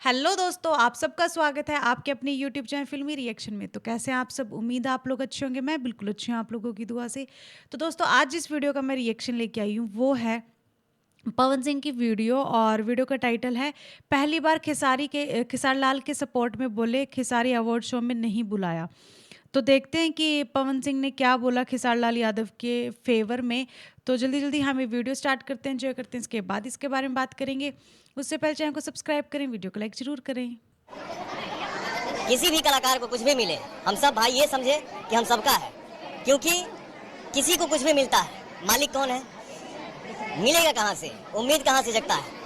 Hello दोस्तों, आप सबका स्वागत है आपके अपने यूट्यूब चैनल फिल्मी रिएक्शन में। तो कैसे हैं आप सब? उम्मीद है आप लोग अच्छे होंगे। मैं बिल्कुल अच्छी हूँ आप लोगों की दुआ से। तो दोस्तों, आज जिस वीडियो का मैं रिएक्शन लेके आई हूँ वो है पवन सिंह की वीडियो, और वीडियो का टाइटल है पहली बार खेसारी लाल के सपोर्ट में बोले खेसारी अवार्ड शो में नहीं बुलाया। तो देखते हैं कि पवन सिंह ने क्या बोला खेसारी लाल यादव के फेवर में। तो जल्दी जल्दी हम ये वीडियो स्टार्ट करते हैं, एंजॉय करते हैं, इसके बाद इसके बारे में बात करेंगे। उससे पहले चैनल को सब्सक्राइब करें, वीडियो को लाइक जरूर करें। किसी भी कलाकार को कुछ भी मिले, हम सब भाई ये समझे कि हम सबका है। क्योंकि किसी को कुछ भी मिलता है, मालिक कौन है? मिलेगा कहाँ से? उम्मीद कहाँ से जगता है?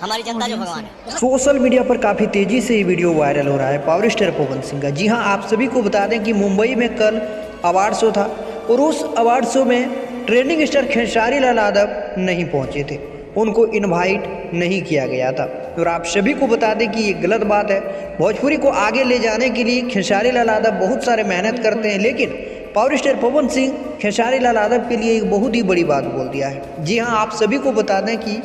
हमारी जनता जो भगवान है। सोशल मीडिया पर काफ़ी तेज़ी से ये वीडियो वायरल हो रहा है पावर स्टार पवन सिंह का। जी हां, आप सभी को बता दें कि मुंबई में कल अवार्ड शो था और उस अवार्ड शो में ट्रेंडिंग स्टार खेसारी लाल यादव नहीं पहुंचे थे। उनको इनवाइट नहीं किया गया था और आप सभी को बता दें कि ये गलत बात है। भोजपुरी को आगे ले जाने के लिए खेसारी लाल यादव बहुत सारे मेहनत करते हैं, लेकिन पावर स्टार पवन सिंह खेसारी लाल यादव के लिए एक बहुत ही बड़ी बात बोल दिया है। जी हाँ, आप सभी को बता दें कि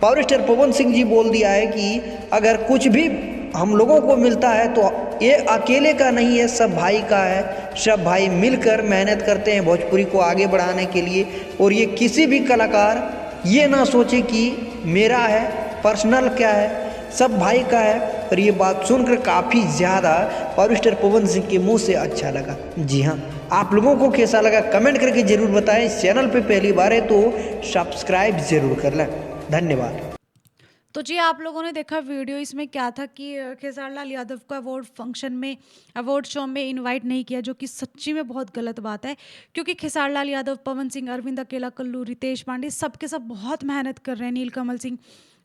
पावर स्टार पवन सिंह जी बोल दिया है कि अगर कुछ भी हम लोगों को मिलता है तो ये अकेले का नहीं है, सब भाई का है। सब भाई मिलकर मेहनत करते हैं भोजपुरी को आगे बढ़ाने के लिए, और ये किसी भी कलाकार ये ना सोचे कि मेरा है, पर्सनल क्या है, सब भाई का है। और ये बात सुनकर काफ़ी ज़्यादा पावर स्टार पवन सिंह के मुंह से अच्छा लगा। जी हाँ, आप लोगों को कैसा लगा कमेंट करके ज़रूर बताएं। चैनल पे पहली बार है तो सब्सक्राइब ज़रूर कर लें। धन्यवाद। तो जी, आप लोगों ने देखा वीडियो। इसमें क्या था कि खेसारी लाल यादव को अवार्ड शो में इनवाइट नहीं किया, जो कि सच्ची में बहुत गलत बात है। क्योंकि खेसारी लाल यादव, पवन सिंह, अरविंद अकेला, कल्लू, रितेश पांडे सबके सब बहुत मेहनत कर रहे हैं नीलकमल सिंह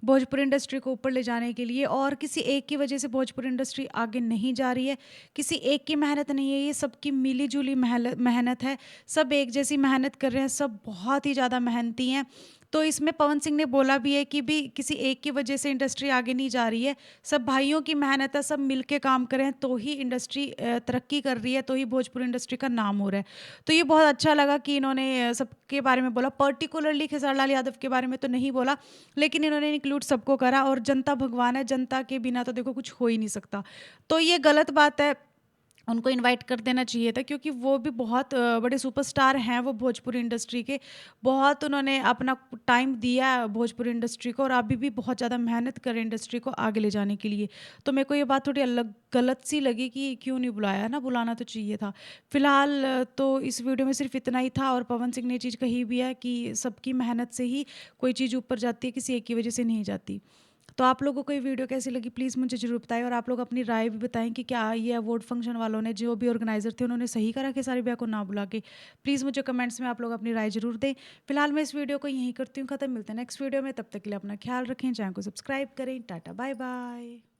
भोजपुरी इंडस्ट्री को ऊपर ले जाने के लिए, और किसी एक की वजह से भोजपुरी इंडस्ट्री आगे नहीं जा रही है। किसी एक की मेहनत नहीं है, ये सबकी मिली जुली मेहनत है। सब एक जैसी मेहनत कर रहे हैं, सब बहुत ही ज़्यादा मेहनती हैं। तो इसमें पवन सिंह ने बोला भी है कि भी किसी एक की वजह से इंडस्ट्री आगे नहीं जा रही है, सब भाइयों की मेहनत है, सब मिलके काम करें तो ही इंडस्ट्री तरक्की कर रही है, तो ही भोजपुरी इंडस्ट्री का नाम हो रहा है। तो ये बहुत अच्छा लगा कि इन्होंने सबके बारे में बोला। पर्टिकुलरली खेसारी लाल यादव के बारे में तो नहीं बोला, लेकिन इन्होंने इंक्लूड सबको करा। और जनता भगवान है, जनता के बिना तो देखो कुछ हो ही नहीं सकता। तो ये गलत बात है, उनको इनवाइट कर देना चाहिए था, क्योंकि वो भी बहुत बड़े सुपरस्टार हैं। वो भोजपुरी इंडस्ट्री के बहुत उन्होंने अपना टाइम दिया है भोजपुरी इंडस्ट्री को, और अभी भी बहुत ज़्यादा मेहनत कर रहे हैं इंडस्ट्री को आगे ले जाने के लिए। तो मेरे को ये बात थोड़ी अलग गलत सी लगी कि क्यों नहीं बुलाया ना, बुलाना तो चाहिए था। फिलहाल तो इस वीडियो में सिर्फ इतना ही था, और पवन सिंह ने ये चीज़ कही भी है कि सबकी मेहनत से ही कोई चीज़ ऊपर जाती है, किसी एक की वजह से नहीं जाती। तो आप लोगों को ये वीडियो कैसी लगी प्लीज़ मुझे ज़रूर बताएं, और आप लोग अपनी राय भी बताएं कि क्या ये अवार्ड फंक्शन वालों ने, जो भी ऑर्गेनाइजर थे, उन्होंने सही करा खेसारी भैया को ना बुला के। प्लीज़ मुझे कमेंट्स में आप लोग अपनी राय ज़रूर दें। फिलहाल मैं इस वीडियो को यहीं करती हूँ ख़त्म। मिलते हैं नेक्स्ट वीडियो में, तब तक के लिए अपना ख्याल रखें, चैनल को सब्सक्राइब करें। Tata bye bye.